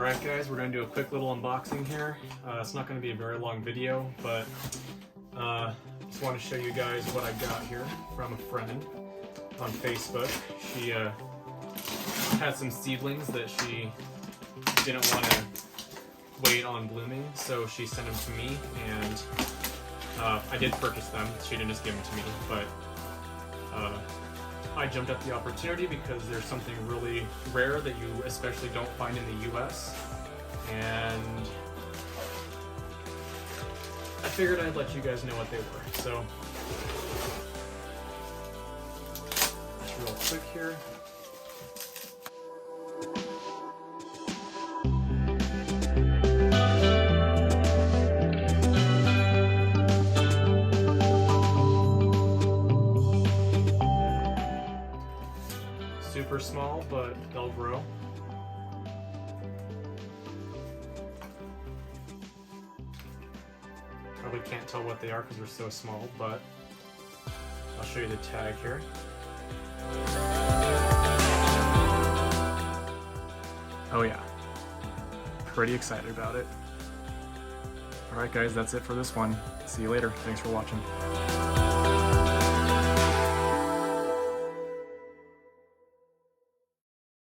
Alright guys, we're going to do a quick little unboxing here. It's not going to be a very long video, but just want to show you guys what I got here from a friend on Facebook. She had some seedlings that she didn't want to wait on blooming, so she sent them to me, and I did purchase them. She didn't just give them to me, but I jumped at the opportunity because there's something really rare that you especially don't find in the US, and I figured I'd let you guys know what they were. So just real quick here. Super small, but they'll grow. Probably can't tell what they are because they're so small, but I'll show you the tag here. Oh yeah, pretty excited about it. Alright guys, that's it for this one. See you later. Thanks for watching.